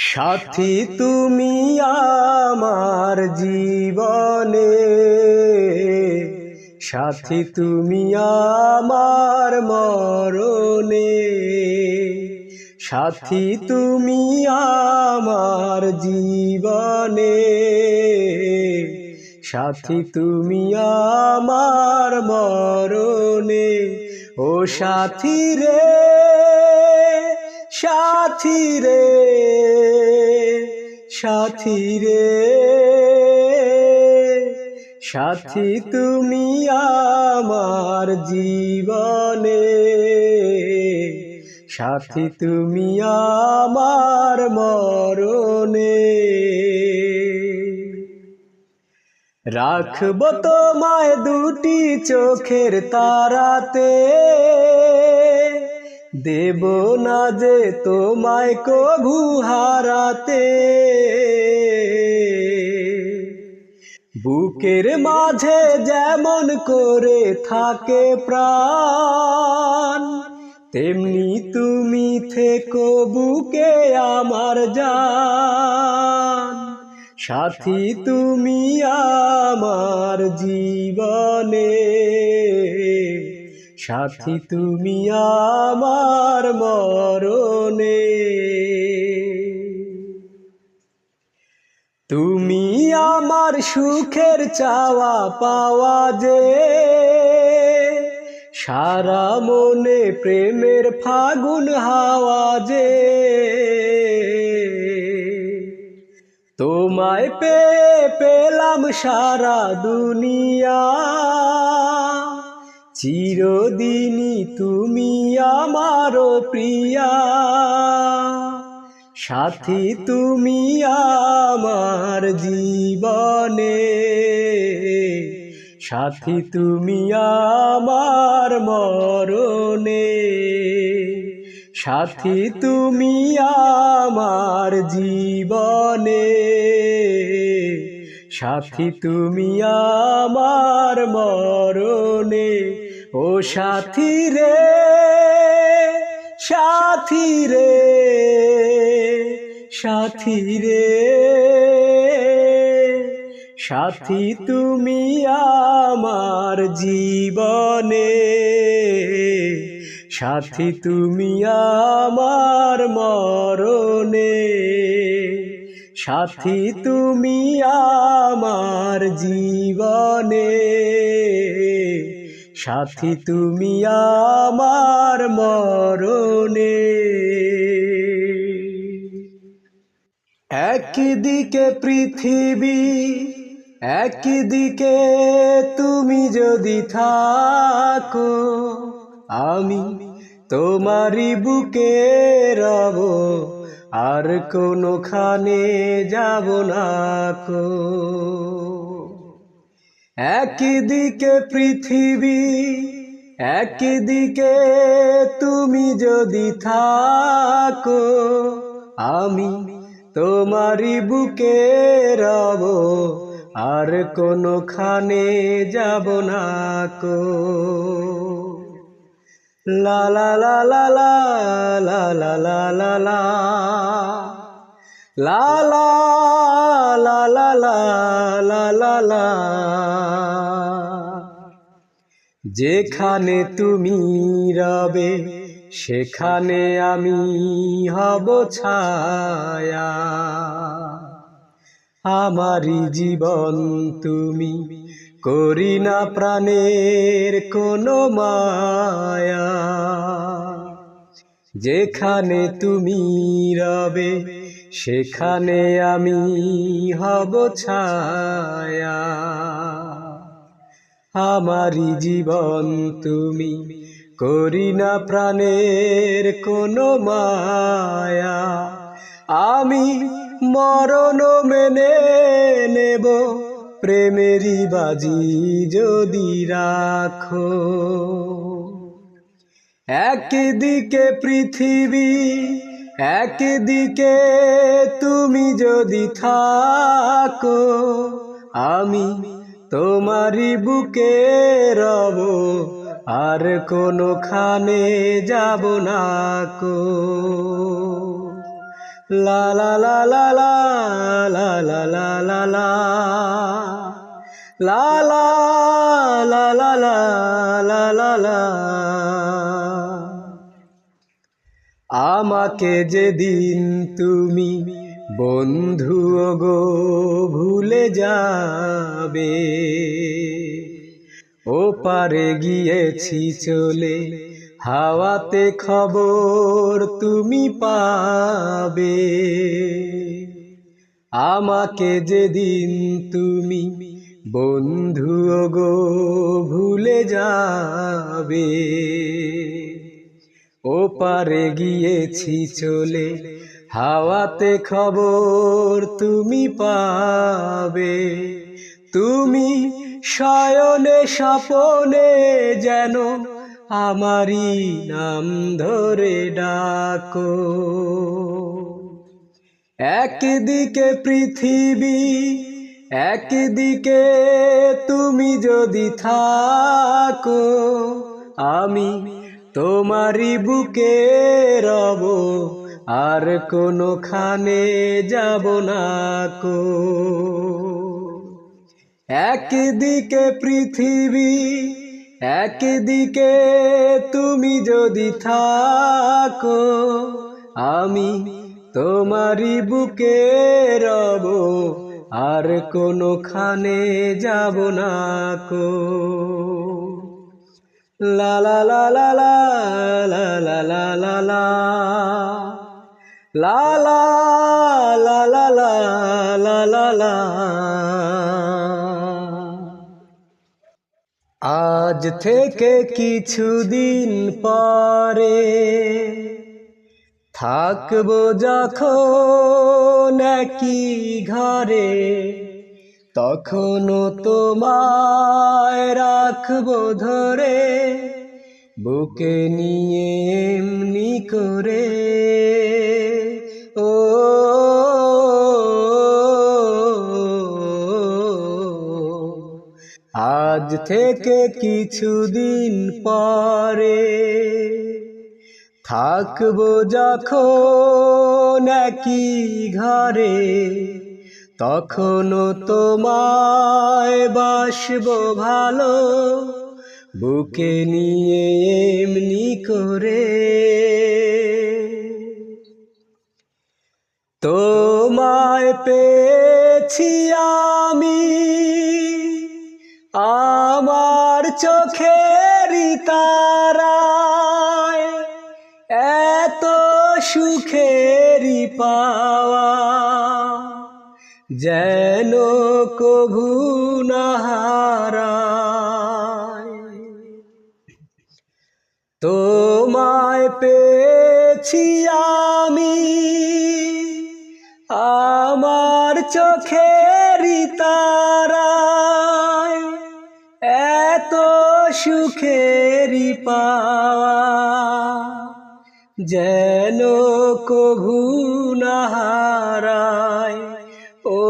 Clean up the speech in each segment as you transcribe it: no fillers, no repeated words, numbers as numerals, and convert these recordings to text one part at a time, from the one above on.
সাথী তুমি আমার জীবনে, সাথী তুমি আমার মরণে, সাথী তুমি আমার জীবনে, সাথী তুমি আমার মরণে। ও সাথী রে, সাথী রে, সাথী রে, সাথী তুমি আমার জীবনে, সাথী তুমি আমার মরণে। রাখবো তোমায় দুটি চোখের তারাতে, দেব না যে তোমায় কভু হারাতে। বুকের মাঝে যেমন করে থাকে প্রাণ, তেমনি তুমি থেকো বুকে আমার জান। সাথী তুমি আমার জীবনে, সাথী তুমি আমার মরণে। তুমি আমার সুখের চাওয়া পাওয়া যে, সারা মনে প্রেমের ফাগুন হাওয়া যে। তোমায় পেলাম সারা দুনিয়া, চিরদিনই তুমি আমার প্রিয়া। সাথী তুমি আমার জীবনে, সাথী তুমি আমার মরণে, সাথী তুমি আমার জীবনে, সাথী তুমি আমার মরণে। ও সাথী রে, সাথী রে, সাথী রে, সাথী তুমি আমার জীবনে, সাথী তুমি আমার মরণে, সাথী তুমি আমার জীবনে, সাথী তুমি আমার মরণে। একদিকে পৃথিবী, একদিকে তুমি যদি থাকো, আমি তোমারই বুকে রব, আর কোনোখানে যাব না কো। একদিকে পৃথিবী, একদিকে তুমি যদি থাকো, আমি তোমারই বুকে রব, আর কোনোখানে যাব না কো। লা লা লা লা লা লা লা লা লা লা লা লা লা লা লা লা লা। যেখানে তুমি রবে সেখানে আমি হব ছায়া, আমারই জীবন তুমি, করি না প্রাণের কোনো মায়া। যেখানে তুমি রবে সেখানে আমি হব ছায়া, আমারই জীবন তুমি, করি না প্রাণের কোনো মায়া। আমি মরণ মেনে নেব, প্রেমেরই বাজি যদি রাখো। একদিকে পৃথিবী, একদিকে তুমি যদি থাকো, আমি তোমারই বুকে রব, আর কোনোখানে যাব না কো। লা লা লা লা লা লা লা লা লা লা লা লা লা লা লা লা লা। আমাকে যেদিন তুমি বন্ধু গো ভুলে যাবে, ওপারে গিয়েছি চলে হাওয়াতে খবর তুমি পাবে। আমাকে যেদিন তুমি বন্ধু গো ভুলে যাবে, ওপারে গিয়েছি চলে হাওয়াতে খবর তুমি পাবে। তুমি শয়নে স্বপনে যেন আমারই নাম ধরে ডাকো। একদিকে পৃথিবী একদিকে তুমি যদি থাকো, আমি তোমারই বুকে রব, আর কোনোখানে যাব না কো। একদিকে পৃথিবী একদিকে তুমি যদি থাকো, আমি তোমারই বুকে রব, আর কোনোখানে যাব না কো। লা লা লা লা লা লা লা লা লা লা লা লা লা লা লা লা লা। আজ থেকে কিছুদিন পরে থাকবো যখন একই ঘরে, তখনও তোমায় রাখবো ধরে, বুকে নিয়ে এমনি করে। ও আজ থেকে কিছুদিন পরে থাকবো যখন একই ঘরে, তখনও তোমায় বাসবো ভালো, বুকে নিয়ে এমনি করে। তোমায় পেয়েছি আমি আমার চোখেরই তারায়, এত সুখেরই পাওয়া যেন কভু না হারায়। তোমায় পেয়েছি আমি আমার চোখেরই তারায়, এত সুখেরই পাওয়া যেন কভু না হারায়। ও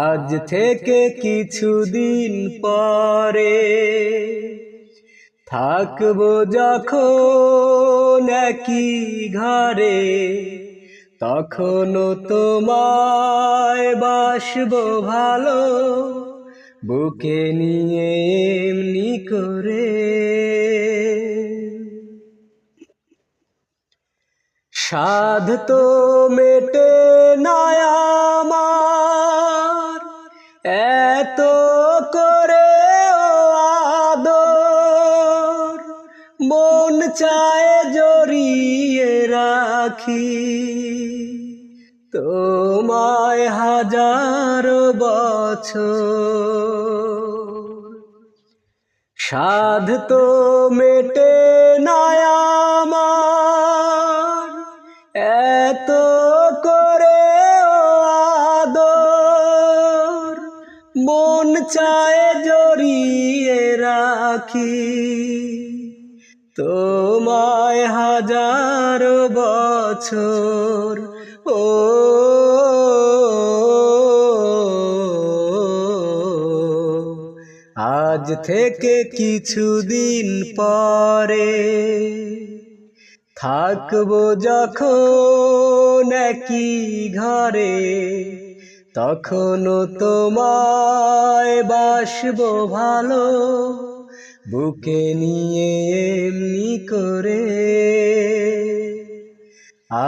আজ থেকে কিছুদিন পরে থাকবো যখন একই ঘরে, তখনও তোমায় বাসবো ভালো, বুকে নিয়ে এমনি করে। সাধ তো মেটে না আমার এত করে আদর, মন চায় জড়িয়ে রাখি তোমায় হাজার বছর। সাধ তো মেটে না আমার এত করে আদর, মন চায় জড়িয়ে রাখি তোমায় হাজার বছর। ও আজ আজ থেকে কিছুদিন পরে থাকবো যখন একই ঘরে, তখনও তোমায় বাসবো ভালো, বুকে নিয়ে এমনি করে।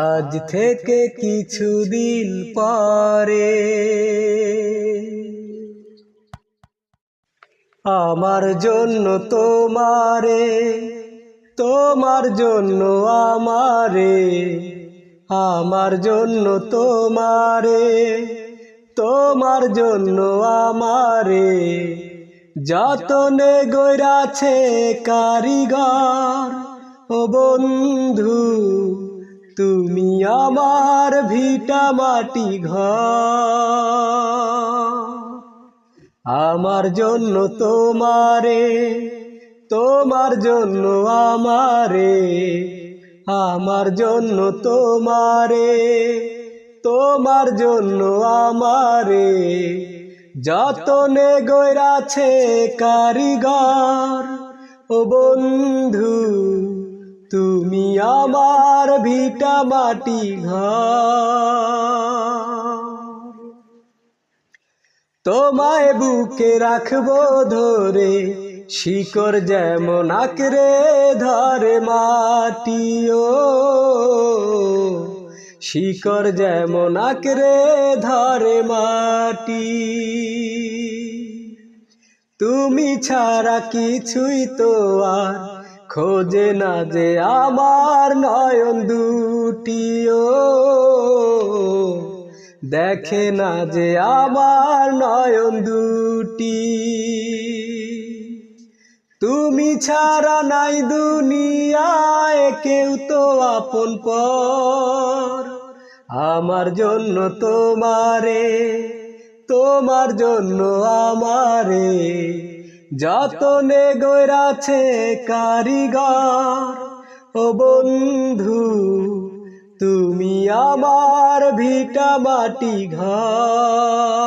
আজ থেকে কিছুদিন পরে আমার জন্য তোমারে, তোমার জন্য আমারে, আমার জন্য তোমারে, তোমার জন্য আমারে যতনে গড়াছে কারিগর। ও বন্ধু তুমি আমার ভিটা মাটি ঘর। আমার জন্য তোমারে, তোমার জন্য আমারে, আমার জন্য তোমারে, তোমার জন্য আমারে যতনে গড়াছে কারিগর। ও বন্ধু তুমি আমার ভিটা মাটি ঘর। তোমায় বুকে রাখবো ধরে, শিকড় যেমন আঁকড়ে ধরে মাটিও, শিকড় যেমন আঁকড়ে ধরে মাটি। তুমি ছাড়া কিছুই তো আর খোঁজে না যে আমার নয়ন দুটিও, দেখে না যে আমার নয়ন দুটি। তুমি ছাড়া নাই দুনিয়ায় কেউ তো আপন পর। আমার জন্য তোমারে, তোমার জন্য আমারে যতনে গড়াছে কারিগর। ও বন্ধু তুমি আমার ভিটা মাটি ঘর।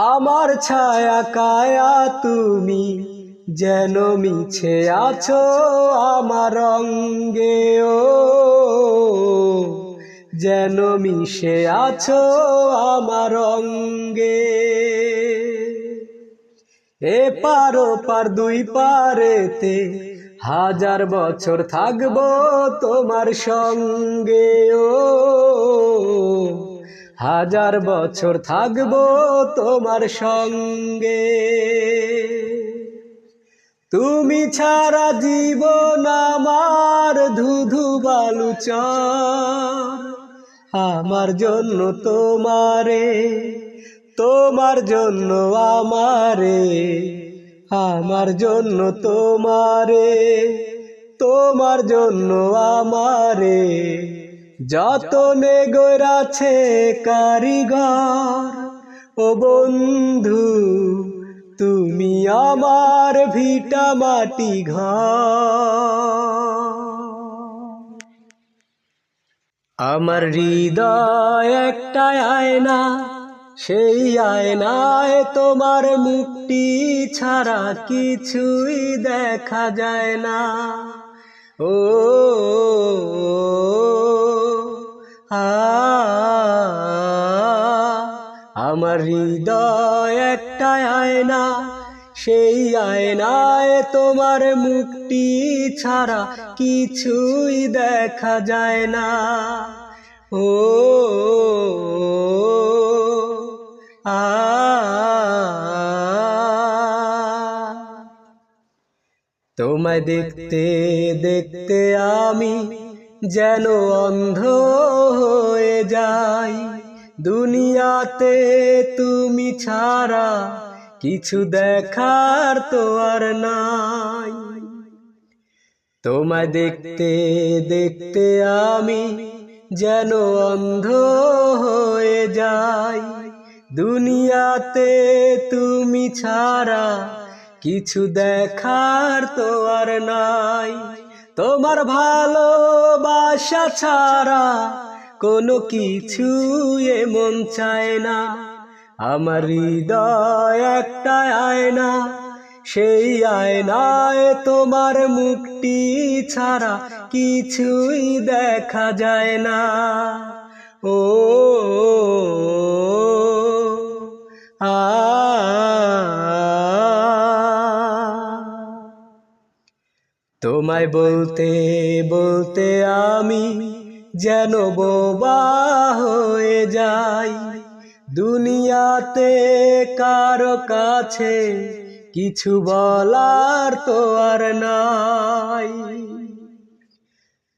আমার ছায়া কায়া তুমি যেন মিছে আছো আমার অঙ্গে, ও যেন মিশে আছো আমার অঙ্গে। এ পার ওপার দুই পারেতে হাজার বছর থাকবো তোমার সঙ্গে, ও হাজার বছর থাকবো তোমার সঙ্গে। তুমি ছাড়া জীবন আমার ধুধু বালুচর। আমার জন্য তোমারে, তোমার জন্য আমারে, আমার জন্য তোমারে, তোমার জন্য আমারে যতনে গড়াছে কারিগর। ও বন্ধু তুমি আমার ভিটা মাটি ঘর। আমার হৃদয় একটা আয়না, সেই আয়নায় তোমার মুখটি ছাড়া কিছুই দেখা যায় না। ও আমার হৃদয় একটা আয়না, সেই আয়নায় তোমার মুখটি ছাড়া কিছুই দেখা যায় না। ও তোমায় দেখতে দেখতে আমি যেন অন্ধ হয়ে যাই। দুনিয়াতে তুমি ছাড়া কিছু দেখার তো আর নাই। তোমায় দেখতে দেখতে আমি যেন অন্ধ হয়ে যাই। দুনিয়াতে তুমি ছাড়া কিছু দেখার তো আর নাই। তোমার ভালোবাসা ছাড়া কোনো কিছু এমন চায় না। আমার হৃদয় একটা আয়না, সেই আয়নায় তোমার মুখটি ছাড়া কিছুই দেখা যায় না। ও আ তোমায় বলতে বলতে আমি যেন বোবা হয়ে যাই। দুনিয়াতে কারো কাছে কিছু বলার তো আর নাই।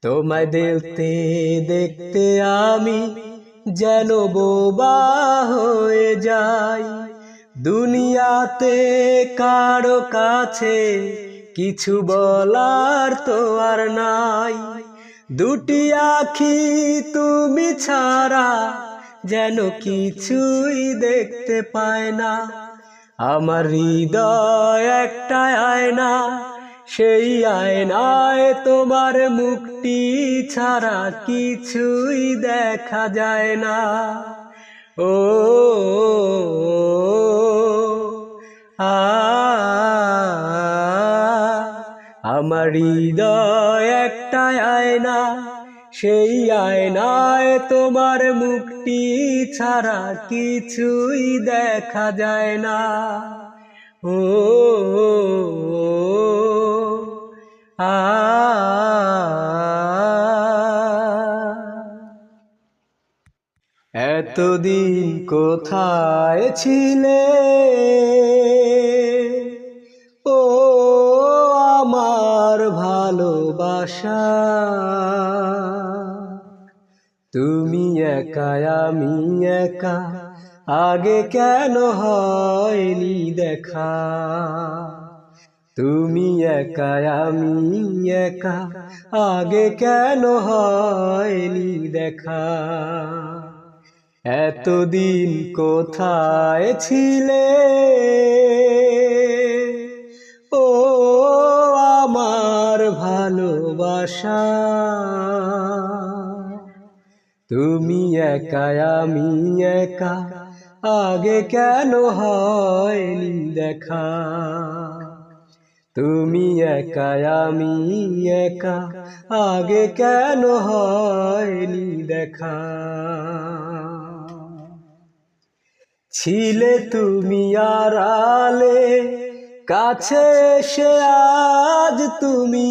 তোমায় দেখতে দেখতে আমি যেন বোবা হয়ে যাই। দুনিয়াতে কারো কাছে কিছু বলার তো আর নাই। দুটি আখি তুমি ছাড়া যেন কিছুই দেখতে পায় না। আমার হৃদয় একটা আয়না, সেই আয়নায় তোমার মুখটি ছাড়া কিছুই দেখা যায় না। ও আ আমার হৃদয় একটা আয়না, সেই আয়নায় তোমার মুখটি ছাড়া কিছুই দেখা যায় না। ও আ এতদিন কোথায় ছিলে ও আমার ভালোবাসা? তুমি একা আমি একা, আগে কেন হয়নি দেখা? তুমি একা আমি একা, আগে কেন হয়নি দেখা? এতদিন কোথায় ছিলে ও আমার ভালোবাসা? তুমি একা আমি একা, আগে কেন হয়নি দেখা? তুমি একা আমি একা, আগে কেন হয়নি দেখা? ছিলে তুমি আড়ালে, কাছে এসে আজ তুমি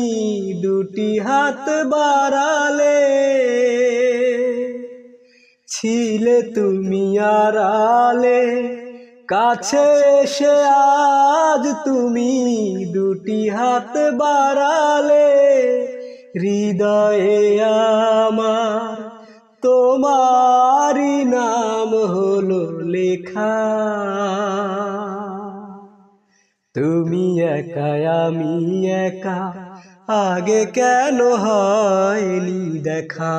দুটি হাত বাড়ালে। ছিলে তুমি আড়ালে, কাছে এসে আজ তুমি দুটি হাত বাড়ালে। হৃদয়ে আমার তোমারই নাম হলো লেখা। তুমি একা আমি একা, আগে কেন হয়নি দেখা?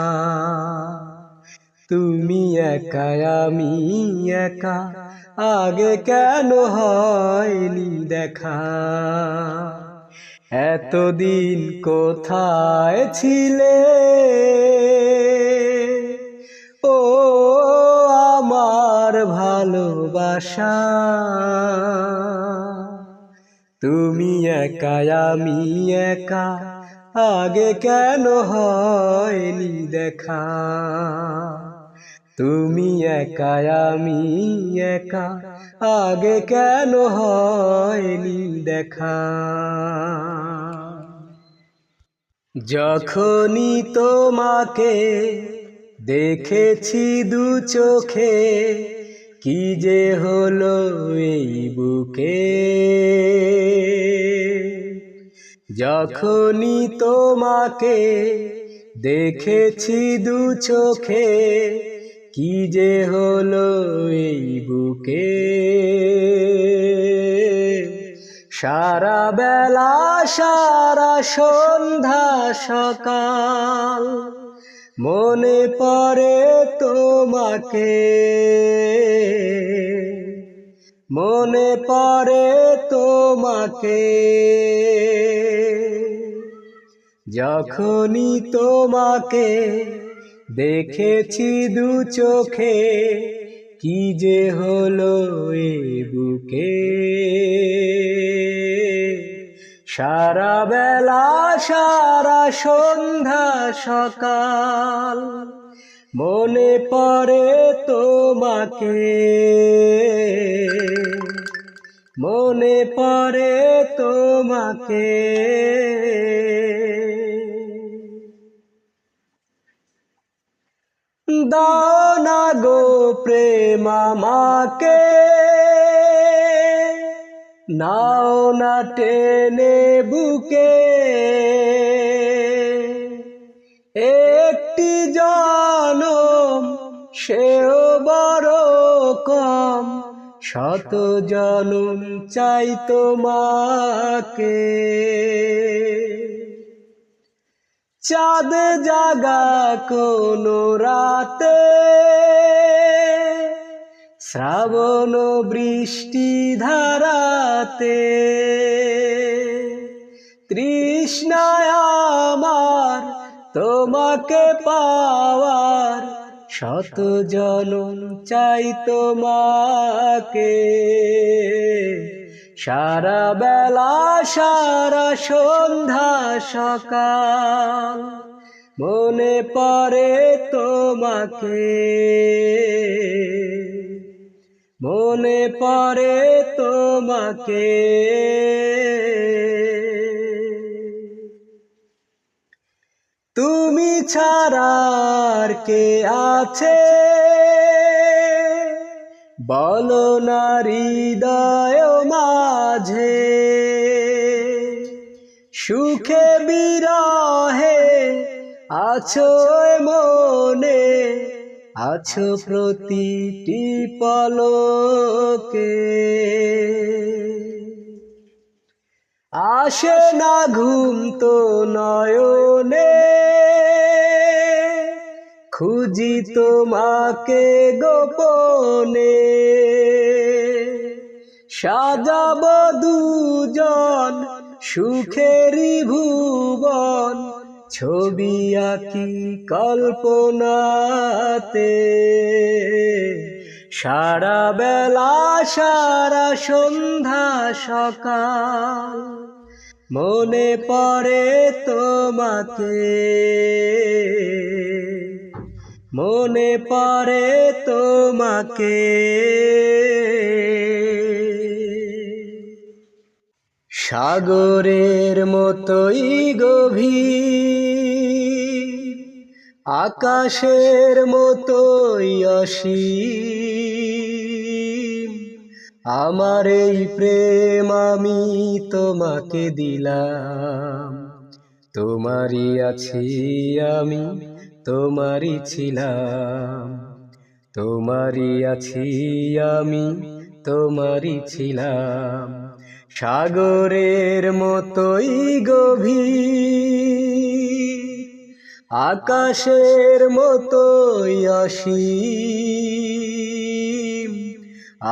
তুমি একা আমি একা, আগে কেন হয়নি দেখা? এতদিন কোথায় ছিলে ও আমার ভালোবাসা? তুমি একা আমি একা, আগে কেন হয়নি দেখা? তুমি একা আমি একা, আগে কেন হয়নি দেখা? যখনই তোমাকে দেখেছি দু চোখে, কি যে হলো এই বুকে। যখনই তোমাকে দেখেছি দু চোখে, কি যে হলো এই বুকে। সারা বেলা সারা সন্ধ্যা সকাল মনে পড়ে তোমাকে, মনে পড়ে তোমাকে। যখনই তোমাকে দেখেছি দু চোখে, কি যে হলো এ বুকে, সারা বেলা সারা সন্ধ্যা সকাল মনে পড়ে তোমাকে, মনে পড়ে তোমাকে। দাও না গো প্রেম আমাকে, নাও না টেনে বুকে, একটি জনম সেও বড় কম, শত জনম চাই তোমাকে। চাঁদ জাগা কোনো রাতে, শ্রাবণ বৃষ্টি ধারাতে, তৃষ্ণায় আমার তোমাকে পাওয়ার, শত জনম চাই তোমাকে। সারা বেলা সারা সন্ধ্যা সকাল মনে পড়ে তোমাকে, মনে পড়ে তোমাকে। তুমি ছাড়া আর কে আছে বলো না হৃদয় মাঝে, সুখে বিরহে আছো মনে, আছো প্রতিটি পলকে। আসে না ঘুম তো নয়নে, খুঁজি তোমাকে গোপনে, সাজাব দুজন সুখেরই ভুবন, ছবি আঁকি কল্পনাতে। সারা বেলা সারা সন্ধ্যা সকাল মনে পড়ে তোমাকে, মনে পড়ে তোমাকে। সাগরের মতোই গভীর, আকাশের মতোই অসীম, আমার এই প্রেম আমি তোমাকে দিলাম। তোমারই আছি আমি, তোমারই ছিলাম, তোমারই আছি আমি, তোমারই ছিলাম। সাগরের মতোই গভীর, আকাশের মতোই অসীম,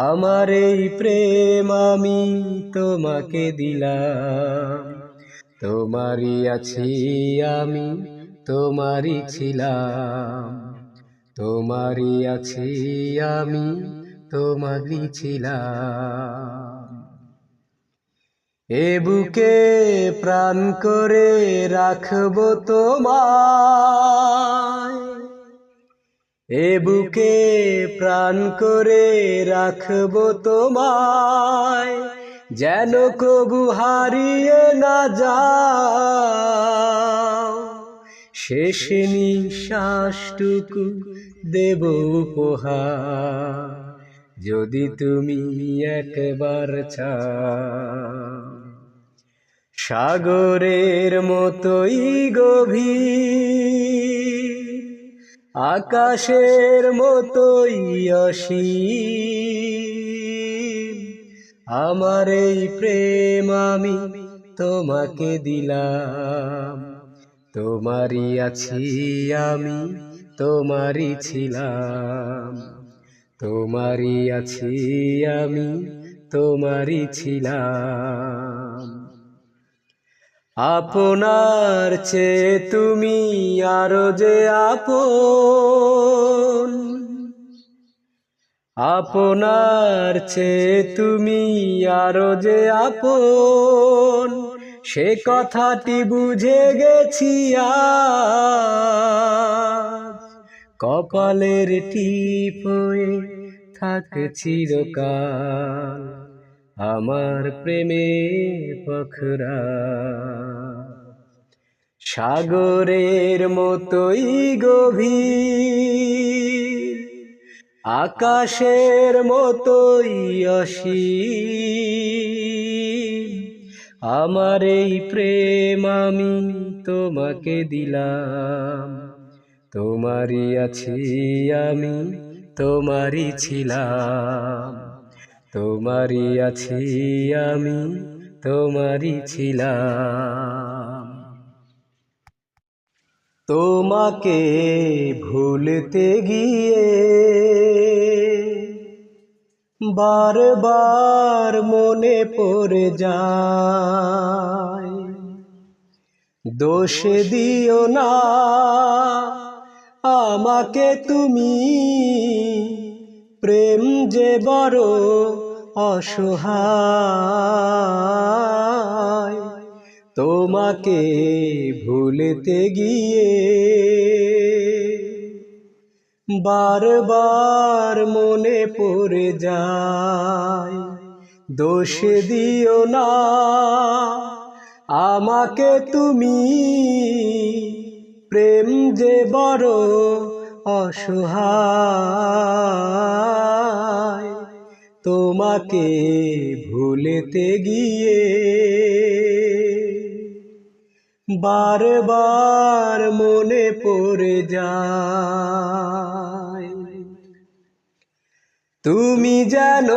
আমার এই প্রেম আমি তোমাকে দিলাম। তোমারই আছি আমি, তোমারই ছিলাম, তোমারই আছি আমি, তোমারই ছিলাম। এ বুকে প্রাণ করে রাখবো তোমায়, এ বুকে প্রাণ করে রাখবো তোমায়, যেন কবু হারিয়ে না যাও। শেষ নিঃশ্বাসটুকু দেব উপহার, যদি তুমি একবার চাও। সাগরের মতোই গভীর, আকাশের মতোই অসীম, আমার এই প্রেম আমি তোমাকে দিলাম। তোমারই আছি আমি, তোমারই ছিলাম, তোমারই আছি আমি, তোমারই ছিলাম। আপনার চেয়ে তুমি আরো যে আপন, আপনার চেয়ে তুমি আরো যে আপন, সে কথাটি বুঝে গেছি আজ। কপালের টিপ হয়ে থাকে চিরকাল আমার প্রেমের পখরা। সাগরের মতোই গভীর, আকাশের মতোই অসীম, আমার এই প্রেম আমি তোমাকে দিলাম। তোমারই আছি আমি, তোমারই ছিলাম। তোমারই আছি আমি, তোমারই ছিলাম। তোমাকে ভুলতে গিয়ে বারবার মনে পড়ে যায়। দোষ দিও না আমাকে তুমি, প্রেম যে বড় অসহায়। তোমাকে ভুলতে গিয়ে বারবার মনে পড়ে যায়। দোষ দিও না আমাকে তুমি, প্রেম যে বড় অসহায়। তোমাকে ভুলতে গিয়ে বারবার মনে পড়ে যায়। তুমি যেন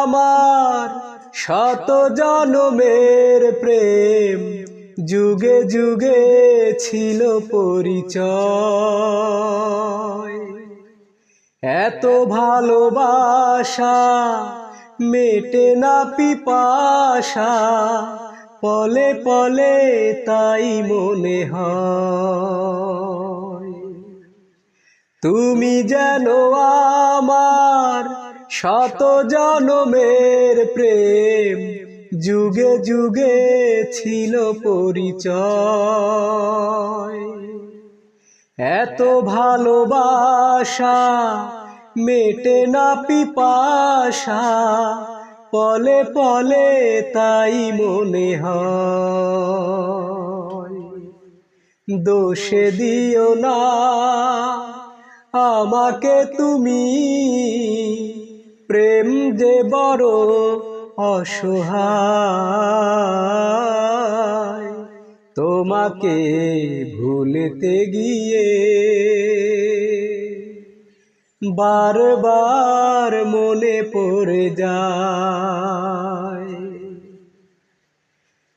আমার শত জনমের প্রেম, যুগে যুগে ছিল পরিচয়। এত ভালোবাসা মেটে না পিপাসা, পলে পলে তাই মনে হয়। তুমি যেন আমার শত জনমের প্রেম, যুগে যুগে ছিল পরিচয়। এত ভালোবাসা মেটে না পিপাসা, পলে পলে তাই মনে হয়। দোষ দিও না আমাকে তুমি, প্রেম যে বড় অসহায়। তোমাকে ভুলতে গিয়ে বারবার মনে পড়ে যায়।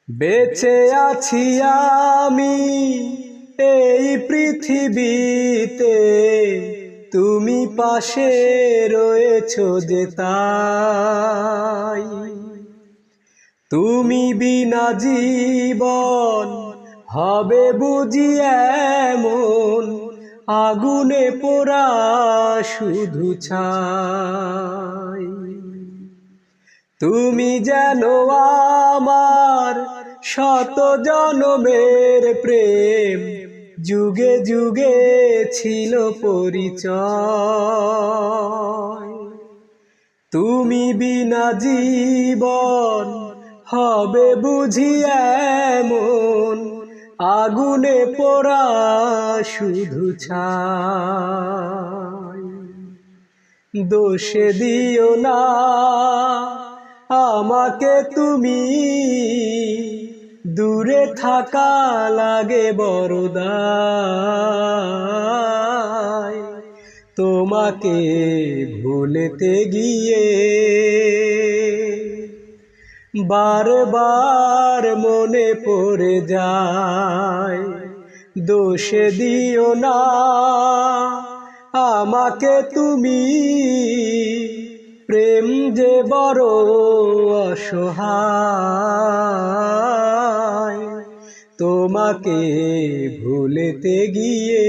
বেঁচে আছি আমি এই পৃথিবীতে, তুমি পাশে রয়েছো যে তাই। তুমি বিনা জীবন হবে বুঝি এমন, আগুনে পোড়া শুধু ছাই। তুমি যেন আমার শত জনমের প্রেম, যুগে যুগে ছিল পরিচয়। তুমি বিনা জীবন হবে বুঝি এমন, আগুনে পোড়া শুধু ছাই। দোষ দিও না আমাকে তুমি, দূরে থাকা লাগে বড় দায়। তোমাকে ভুলতে গিয়ে বারবার মনে পড়ে যায়। দোষ দিও না আমাকে তুমি, প্রেম যে বড় অসহায়। তোমাকে ভুলতে গিয়ে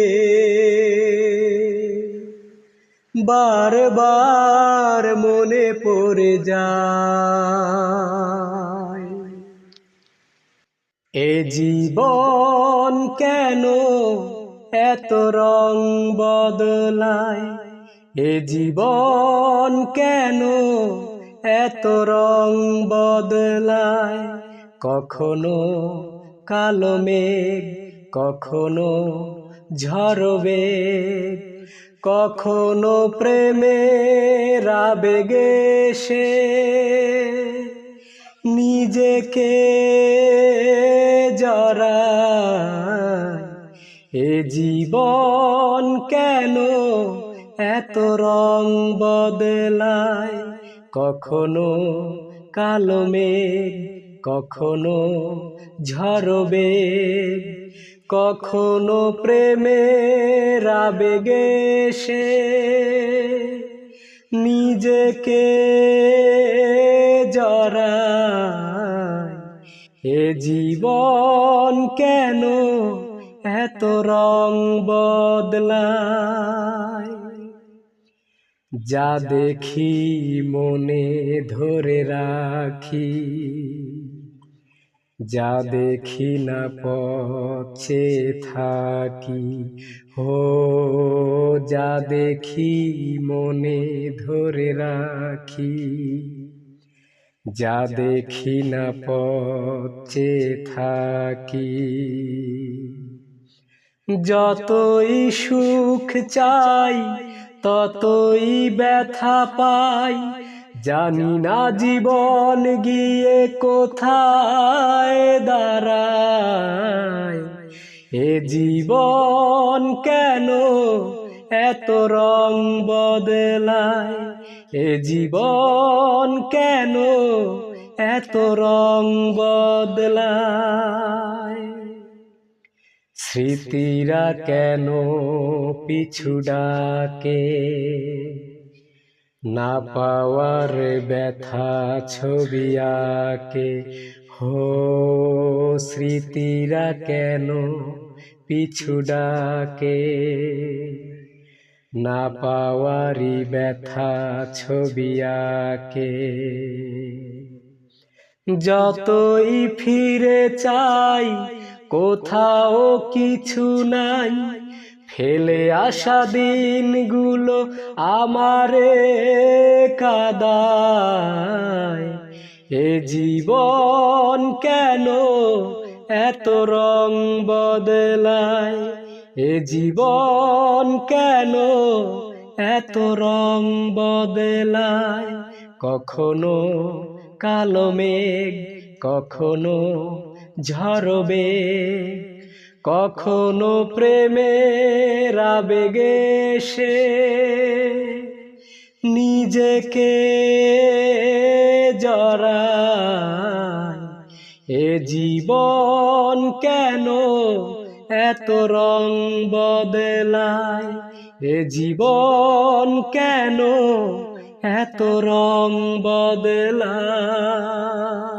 বারবার মনে পড়ে যায়। এ জীবন কেন এত রং বদলায়, এ জীবন কেন এত রং বদলায়, কখনো কালো মেঘ, কখনো ঝড় বেগ, কখনো প্রেমের আবেগে সে নিজেকে জড়ায়। এ জীবন কেন এত রং বদলায়, কখনো কালো মেঘ, কখনো ঝড় বেগ, কখনো প্রেমের আবেগে সে নিজেকে জড়ায়। এ জীবন কেন এত রং বদলায়, যা দেখি মনে ধরে রাখি, যা দেখি না পথে থাকি, ও যা দেখি মনে ধরে রাখি, যা দেখি না পথে থাকি। যতই সুখ চাই ততই ব্যথা পাই, জানি না জীবন গিয়ে কোথায় দাঁড়ায়। এ জীবন কেন এত রং বদলায়, এ জীবন কেন এত রং বদলায়। স্মৃতিরা কেন পিছু ডাকে, না পাওয়ার ব্যথা ছবি আঁকে, হো স্মৃতিরা কেন পিছু ডাকে, না পাওয়ারই ব্যথা ছবি আঁকে। যতই ফিরে চাই কোথাও কিছু নাই, ফেলে আসা দিনগুলো আমারে কাঁদায়। এ জীবন কেন এত রং বদলায়, এ জীবন কেন এত রং বদলায়, কখনো কালো মেঘ, কখনো ঝড় বেগ, কখনো প্রেমের আবেগে সে নিজেকে জড়ায়। এ জীবন কেন এত রং বদলায়, এ জীবন কেন এত রং বদলায়।